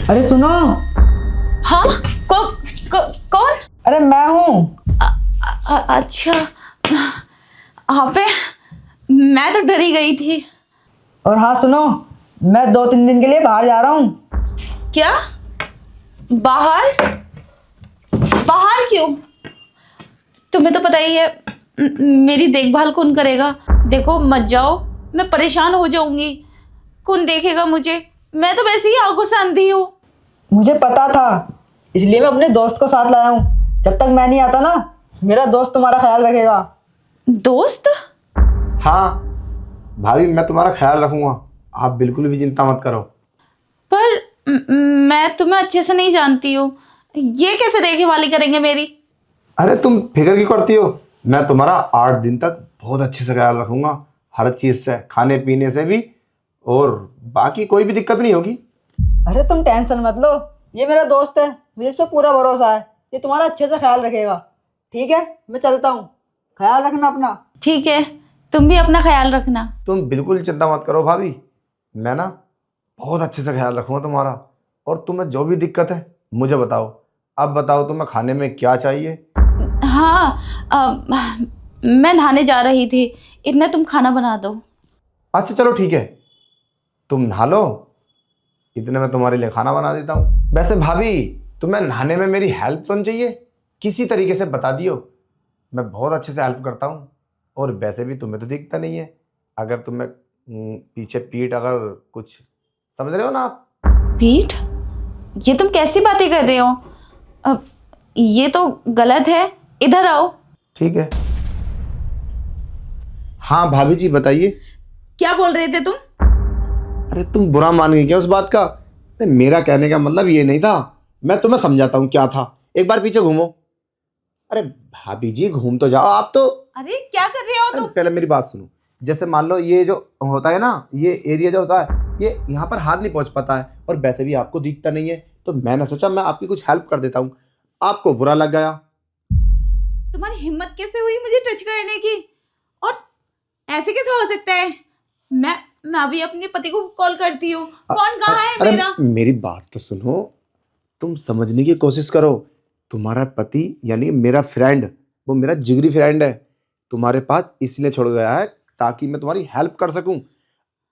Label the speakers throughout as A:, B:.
A: अरे सुनो।
B: हाँ, कौन?
A: अरे मैं हूँ।
B: अच्छा, आप है? मैं तो डरी गई थी।
A: और हाँ सुनो, मैं 2-3 दिन के लिए बाहर जा रहा हूँ।
B: क्या? बाहर? बाहर क्यों? तुम्हें तो पता ही है मेरी देखभाल कौन करेगा। देखो मत जाओ, मैं परेशान हो जाऊंगी। कौन देखेगा मुझे? मैं तो वैसे ही आंखों से अंधी हूँ।
A: मुझे पता था, इसलिए मैं अपने दोस्त को साथ लाया हूँ। जब तक मैं नहीं आता ना, मेरा दोस्त तुम्हारा ख्याल रखेगा।
B: दोस्त?
C: हाँ भाभी, मैं तुम्हारा ख्याल रखूंगा, आप बिल्कुल भी चिंता मत करो।
B: पर मैं तुम्हें अच्छे से नहीं जानती हूँ, ये कैसे देखभाली करेंगे मेरी?
C: अरे तुम फिक्र क्यों करती हो, मैं तुम्हारा 8 दिन तक बहुत अच्छे से ख्याल रखूंगा, हर चीज से, खाने पीने से भी, और बाकी कोई भी दिक्कत नहीं होगी।
A: अरे तुम टेंशन मत लो, ये मेरा दोस्त है, मुझे इस पर पूरा भरोसा है। ये तुम्हारा अच्छे से ख्याल रखेगा। ठीक है, मैं चलता हूँ, ख्याल रखना अपना।
B: ठीक है, तुम भी अपना ख्याल रखना।
C: तुम बिल्कुल चिंता मत करो भाभी, मैं ना बहुत अच्छे से ख्याल रखूंगा तुम्हारा। और तुम्हें जो भी दिक्कत है मुझे बताओ। अब बताओ तुम्हें खाने में क्या चाहिए।
B: हाँ, मैं नहाने जा रही थी, इतना तुम खाना बना दो।
C: अच्छा चलो ठीक है, तुम नहा लो, इतने में तुम्हारे लिए खाना बना देता हूँ। वैसे भाभी, तुम्हें नहाने में मेरी हेल्प तो नहीं चाहिए? किसी तरीके से बता दियो, मैं बहुत अच्छे से हेल्प करता हूँ। और वैसे भी तुम्हें तो दिखता नहीं है, अगर तुम्हें पीछे पीठ अगर कुछ, समझ रहे हो ना आप?
B: पीठ? ये तुम कैसी बातें कर रहे हो? अब ये तो गलत है, इधर आओ।
C: ठीक है। हाँ भाभी जी बताइए।
B: क्या बोल रहे थे तुम?
C: अरे तुम बुरा मान गई क्या उस बात का? अरे मेरा कहने का मतलब ये नहीं था, मैं तुम्हें समझाता हूँ क्या था। एक बार पीछे घूमो। अरे भाभी जी घूम तो जाओ आप तो।
B: अरे क्या कर रहे हो
C: अरे
B: तुम?
C: पहले मेरी बात सुनो। जैसे मान लो ये जो होता है ना, ये एरिया जो होता है, ये यहाँ पर हाथ नहीं पहुँच पाता है, और वैसे भी आपको दिखता नहीं है, तो मैंने सोचा मैं आपकी कुछ हेल्प कर देता हूँ। आपको बुरा लग गया।
B: तुम्हारी हिम्मत कैसे हुई मुझे टच करने की? और ऐसे कैसे हो सकता है? मैं अभी अपने पति को कॉल करती हूँ। फोन कहाँ है
C: अरे
B: मेरा?
C: मेरी बात तो सुनो, तुम समझने की कोशिश करो। तुम्हारा पति यानी मेरा फ्रेंड, वो मेरा जिगरी फ्रेंड है, तुम्हारे पास इसलिए छोड़ गया है ताकि मैं तुम्हारी हेल्प कर सकूं।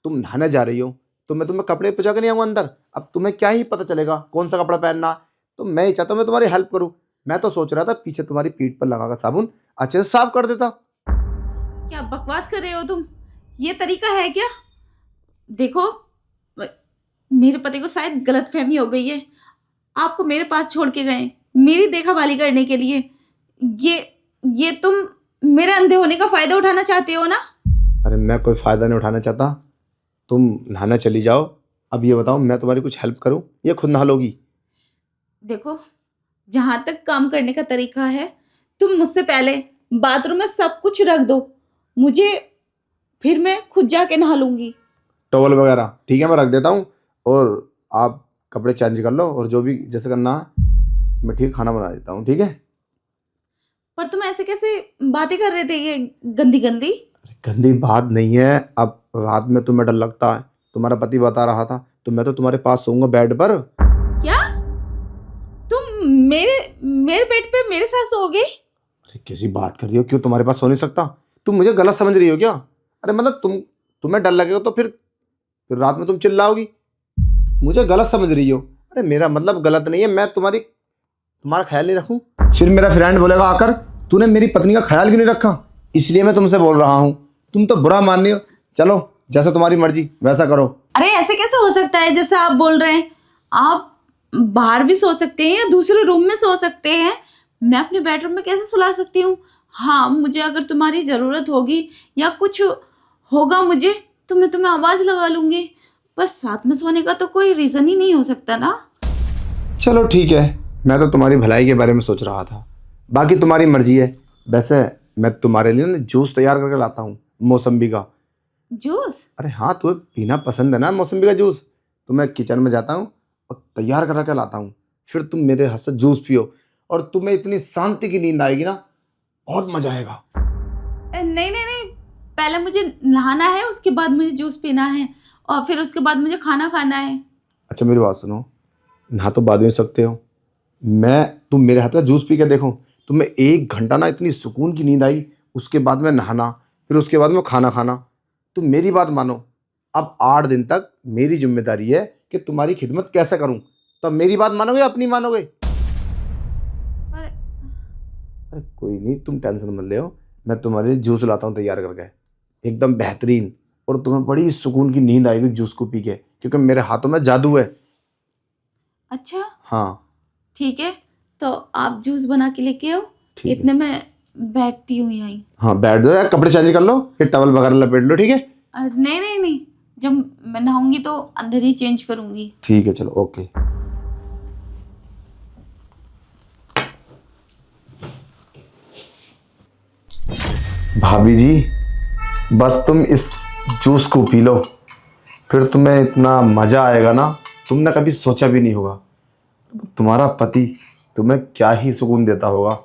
C: तुम नहाने जा रही हो तो मैं तुम्हें कपड़े पहुंचा के नहीं आऊंगा अंदर। अब तुम्हें क्या ही पता चलेगा कौन सा कपड़ा पहनना। तो मैं ही चाहता हूं मैं तुम्हारी हेल्प करूं। मैं तो सोच रहा था पीछे तुम्हारी पीठ पर लगाकर साबुन अच्छे से साफ कर देता।
B: क्या बकवास कर रहे हो तुम? ये तरीका है क्या? देखो, मेरे पति को शायद गलतफहमी हो गई है। आपको मेरे पास छोड़ के गए मेरी देखभाली करने के लिए। ये तुम मेरे अंधे होने का फायदा उठाना चाहते हो ना?
C: अरे मैं कोई फायदा नहीं उठाना चाहता, तुम नहाने चली जाओ। अब ये बताओ मैं तुम्हारी कुछ हेल्प करूं या खुद नहा लोगी?
B: देखो, जहां तक काम करने का तरीका है, तुम मुझसे पहले बाथरूम में सब कुछ रख दो, मुझे फिर मैं खुद जाके नहा लूंगी।
C: टॉवल वगैरह ठीक है मैं रख देता हूँ, और आप कपड़े चेंज कर लो, और जो भी जैसे करना है मैं ठीक खाना बना देता हूँ, ठीक है?
B: पर तुम ऐसे कैसे बातें कर रहे थे, ये गंदी गंदी?
C: गंदी बात नहीं है। अब रात में तुम्हें डर लगता है, तुम्हारा पति बता रहा था, तो मैं तो तुम्हारे पास सोऊंगा बेड पर।
B: क्या तुम मेरे मेरे बेड पे मेरे साथ सोओगे?
C: अरे कैसी बात कर रही हो, क्यों तुम्हारे पास सो नहीं सकता? तुम मुझे गलत समझ रही हो क्या? अरे मतलब तुम्हें डर लगेगा तो फिर रात में तुम चिल्लाओगी, मुझे गलत समझ रही हो। अरे मेरा मतलब गलत नहीं है, मैं तुम्हारा ख्याल नहीं रखूं? फिर मेरा फ्रेंड बोलेगा आकर तूने मेरी पत्नी का ख्याल क्यों नहीं रखा, इसलिए मैं तुमसे बोल रहा हूँ। तुम तो बुरा मान रही हो। चलो जैसा तुम्हारी मर्जी वैसा करो।
B: अरे ऐसे कैसे हो सकता है जैसा आप बोल रहे हैं? आप बाहर भी सो सकते हैं या दूसरे रूम में सो सकते हैं, मैं अपने बेडरूम में कैसे सुला सकती हूँ? हाँ, मुझे अगर तुम्हारी ज़रूरत होगी या कुछ होगा मुझे, तो मैं तुम्हें आवाज़ लगा लूँगी, पर साथ में सोने का तो कोई रीज़न ही नहीं हो सकता ना।
C: चलो ठीक है, मैं तो तुम्हारी भलाई के बारे में सोच रहा था, बाकी तुम्हारी मर्जी है। वैसे मैं तुम्हारे लिए ना जूस तैयार करके लाता हूँ, मौसम्बी का।
B: जूस?
C: अरे हाँ, तुम्हें पीना पसंद है ना मौसम्बी का जूस, तो मैं किचन में जाता हूँ और तैयार करा के लाता हूँ। फिर तुम मेरे हाथ से जूस पियो, और तुम्हें इतनी शांति की नींद आएगी ना, बहुत मजा आएगा।
B: नहीं नहीं नहीं, पहले मुझे नहाना है, उसके बाद मुझे जूस पीना है, और फिर उसके बाद मुझे खाना खाना है।
C: अच्छा मेरी बात सुनो, नहा तो बाद में सकते हो। तुम मेरे हाथ का जूस पी के देखो, तुम्हें 1 घंटा ना इतनी सुकून की नींद आई, उसके बाद में नहाना, फिर उसके बाद में खाना खाना। तुम मेरी बात मानो, अब 8 दिन तक मेरी जिम्मेदारी है कि तुम्हारी खिदमत कैसे करूं। तो अब मेरी बात मानोगे या अपनी मानोगे?
B: पर
C: अरे कोई नहीं, तुम टेंशन मत ले, मैं तुम्हारे लिए जूस लाता हूँ तैयार करके, एकदम बेहतरीन, और तुम्हें बड़ी सुकून की नींद आएगी जूस को पी के, क्योंकि मेरे हाथों में जादू है।
B: अच्छा
C: हाँ
B: ठीक है, तो आप जूस बना के लेके आओ,
C: ठीक है।
B: इतने में बैठती हूँ यहीं।
C: हाँ बैठ जाओ यार, कपड़े चेंज कर लो, ये टवल वगैरह लपेट लो, ठीक है?
B: नहीं नहीं नहीं, जब मैं नहाऊंगी तो अंदर ही चेंज करूंगी।
C: ठीक है चलो, ओके। भाभी जी, बस तुम इस जूस को पी लो, फिर तुम्हें इतना मजा आएगा ना, तुमने कभी सोचा भी नहीं होगा। तुम्हारा पति तुम्हें क्या ही सुकून देता होगा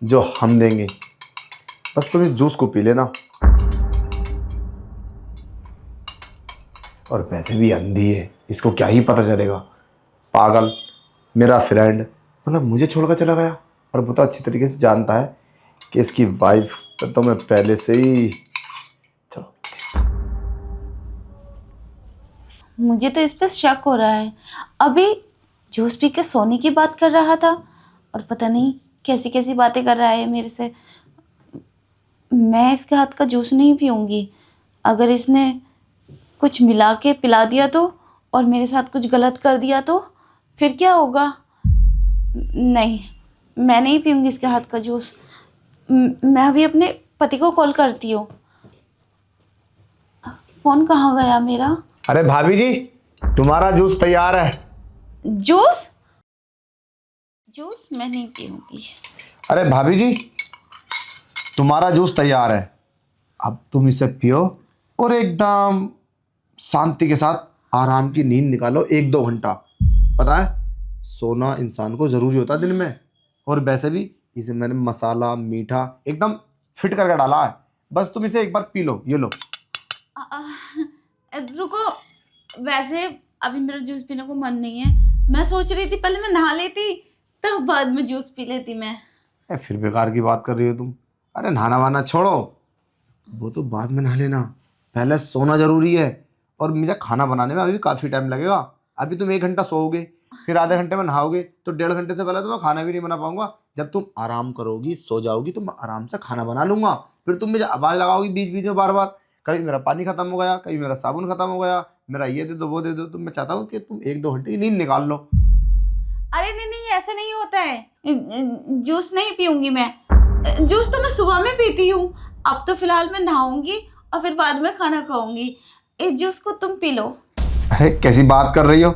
C: जो हम देंगे। बस तुम इस जूस को पी लेना। और वैसे भी अंधी है, इसको क्या ही पता चलेगा। पागल, मेरा फ्रेंड मतलब मुझे छोड़कर चला गया, और वो तो अच्छी तरीके से जानता है कि इसकी वाइफ तो मैं पहले से ही। चलो
B: मुझे तो इस पे शक हो रहा है। अभी जूस पी के सोने की बात कर रहा था, और पता नहीं कैसी कैसी बातें कर रहा है मेरे से। मैं इसके हाथ का जूस नहीं पीऊंगी। अगर इसने कुछ मिला के पिला दिया तो, और मेरे साथ कुछ गलत कर दिया तो फिर क्या होगा? नहीं, मैं नहीं पीऊंगी इसके हाथ का जूस। मैं अभी अपने पति को कॉल करती हूँ। फोन कहाँ गया मेरा?
C: अरे भाभी जी, तुम्हारा जूस तैयार है।
B: जूस? जूस मैं नहीं पीऊंगी।
C: अरे भाभी जी, तुम्हारा जूस तैयार है, अब तुम इसे पियो और एकदम शांति के साथ आराम की नींद निकालो 1-2 घंटा। पता है, सोना इंसान को जरूरी होता है दिन में, और वैसे भी इसे मैंने मसाला मीठा एकदम फिट करके डाला है। बस तुम इसे एक बार पी लो, ये लो।
B: रुको, वैसे अभी मेरा जूस पीने को मन नहीं है। मैं सोच रही थी पहले मैं नहा लेती, तब बाद में जूस पी लेती मैं।
C: फिर बेकार की बात कर रही हो तुम। अरे नहाना वाना छोड़ो, वो तो बाद में नहा लेना, पहले सोना जरूरी है। और मुझे खाना बनाने में अभी काफ़ी टाइम लगेगा। अभी तुम 1 घंटा सोओगे, फिर आधे घंटे में नहाओगे, तो 1.5 घंटे से पहले तो मैं खाना भी नहीं बना पाऊंगा। जब तुम आराम करोगी, सो जाओगी, तो मैं आराम से खाना बना लूंगा। फिर तुम मुझे आवाज़ लगाओगी बीच बीच में बार बार, कभी मेरा पानी खत्म हो गया, कभी मेरा साबुन खत्म हो गया, मेरा ये दे दो वो दे दो। तो मैं चाहता हूँ कि तुम 1-2 घंटे की नींद निकाल लो।
B: अरे नहीं नहीं, ऐसा नहीं होता है। जूस नहीं पीऊंगी मैं। जूस तो मैं सुबह में पीती हूँ। अब तो फिलहाल मैं नहाऊंगी और फिर बाद में खाना खाऊंगी। इस जूस को तुम पी लो।
C: अरे कैसी बात कर रही हो?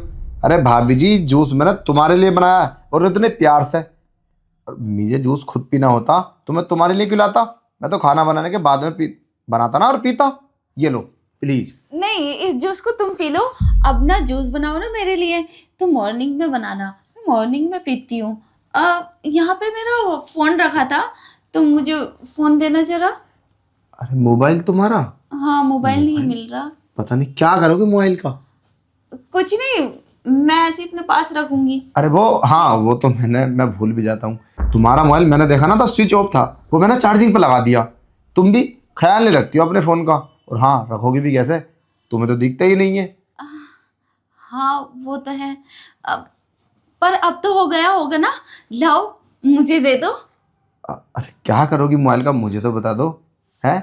C: अरे भाभी जी, जूस मैंने तुम्हारे लिए बनाया है, और इतने प्यार से। और मुझे जूस खुद पीना होता तो मैं तुम्हारे लिए क्यों लाता? मैं तो खाना बनाने के बाद में बनाता ना और पीता। ये लो प्लीज।
B: नहीं, इस जूस को तुम पी लो। अब ना जूस बनाओ ना मेरे लिए, तो मॉर्निंग में बनाना। मैं मॉर्निंग में पीती हूँ। यहाँ पे मेरा फ़ोन रखा था, तो मुझे फ़ोन देना जरा।
C: अरे मोबाइल तुम्हारा?
B: हाँ, मोबाइल नहीं मिल रहा।
C: पता नहीं क्या करोगे मोबाइल का।
B: कुछ नहीं, मैं ऐसे ही अपने पास रखूंगी।
C: अरे वो, हाँ वो तो मैं भूल भी जाता हूँ। तुम्हारा मोबाइल मैंने देखा ना, तो स्विच ऑफ था, वो मैंने चार्जिंग पे लगा दिया। तुम भी ख्याल नहीं रखती हो अपने फ़ोन का, और हाँ रखोगे भी कैसे, तुम्हें तो दिखता ही नहीं है।
B: हाँ वो तो है। पर अब तो हो गया होगा ना, लाओ मुझे दे दो।
C: अरे क्या करोगी मोबाइल का, मुझे तो बता दो। है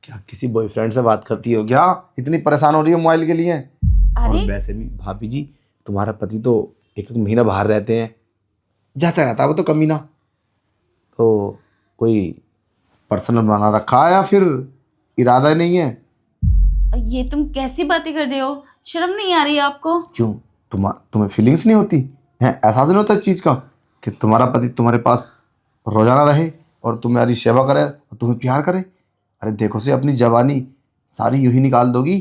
C: क्या किसी बॉयफ्रेंड से बात करती हो क्या, इतनी परेशान हो रही हो मोबाइल के लिए? और
B: अरे
C: वैसे भी भाभी जी, तुम्हारा पति तो 1-1 महीना बाहर रहते हैं, जाता रहता है वो तो कमीना। तो कोई पर्सनल बना रखा है या फिर इरादा नहीं है?
B: ये तुम कैसी बातें कर रहे हो? शर्म नहीं आ रही है आपको?
C: क्यों, तुम्हें फीलिंग्स नहीं होती हैं? एहसास नहीं होता इस चीज़ का कि तुम्हारा पति तुम्हारे पास रोजाना रहे और तुम्हारी सेवा करे और तुम्हें प्यार करे? अरे देखो से, अपनी जवानी सारी यूं ही निकाल दोगी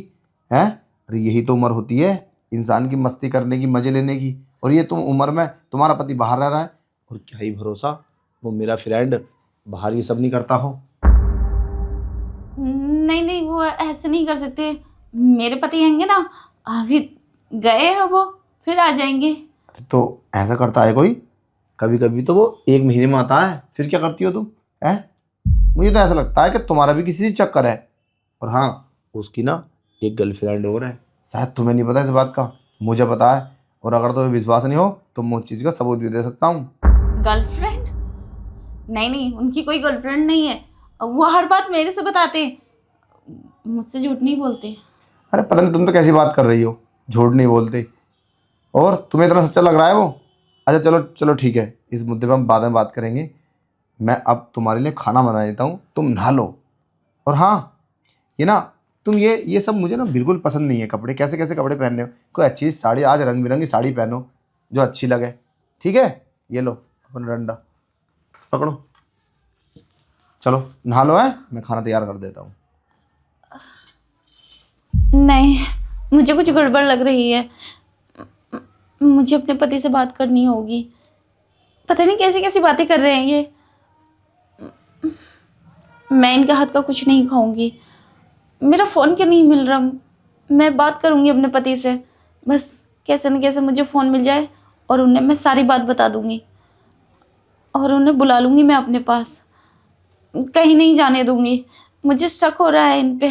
C: हैं? अरे यही तो उम्र होती है इंसान की, मस्ती करने की, मजे लेने की। और ये तुम उम्र में तुम्हारा पति बाहर रह रहा है, और क्या ही भरोसा वो मेरा फ्रेंड बाहर ये सब नहीं करता हो।
B: नहीं नहीं, वो ऐसे नहीं कर सकते। मेरे पति आएंगे ना, अभी गए हैं वो, फिर आ जाएंगे।
C: तो ऐसा करता है कोई? कभी कभी तो वो 1 महीने में आता है, फिर क्या करती हो तुम? है, मुझे तो ऐसा लगता है कि तुम्हारा भी किसी से चक्कर है। और हाँ, उसकी ना एक गर्लफ्रेंड और है, शायद तुम्हें नहीं पता इस बात का, मुझे पता है। और अगर तुम्हें विश्वास नहीं हो तो मैं उस चीज़ का सबूत भी दे सकता हूँ।
B: गर्लफ्रेंड? नहीं नहीं, उनकी कोई गर्लफ्रेंड नहीं है। वो हर बात मेरे से बताते हैं, मुझसे झूठ नहीं बोलते।
C: अरे पता नहीं तुम तो कैसी बात कर रही हो, झूठ नहीं बोलते। और तुम्हें इतना सच्चा लग रहा है वो? अच्छा चलो चलो ठीक है, इस मुद्दे पर हम बाद में बात करेंगे। मैं अब तुम्हारे लिए खाना बना देता हूँ, तुम नहा लो। और हाँ, ये ना, तुम ये सब मुझे ना बिल्कुल पसंद नहीं है। कपड़े कैसे कैसे कपड़े पहन रहे हो? कोई अच्छी सी साड़ी, आज रंग बिरंगी साड़ी पहनो जो अच्छी लगे। ठीक है, ये लो अपना डंडा पकड़ो, चलो नहा लो। है, मैं खाना तैयार कर देता हूँ।
B: नहीं, मुझे कुछ गड़बड़ लग रही है। मुझे अपने पति से बात करनी होगी। पता नहीं कैसी कैसी बातें कर रहे हैं ये। मैं इनके हाथ का कुछ नहीं खाऊंगी। मेरा फ़ोन क्यों नहीं मिल रहा? मैं बात करूंगी अपने पति से। बस कैसे न कैसे मुझे फ़ोन मिल जाए और उन्हें मैं सारी बात बता दूंगी और उन्हें बुला लूंगी मैं अपने पास। कहीं नहीं जाने दूंगी। मुझे शक हो रहा है इन पे।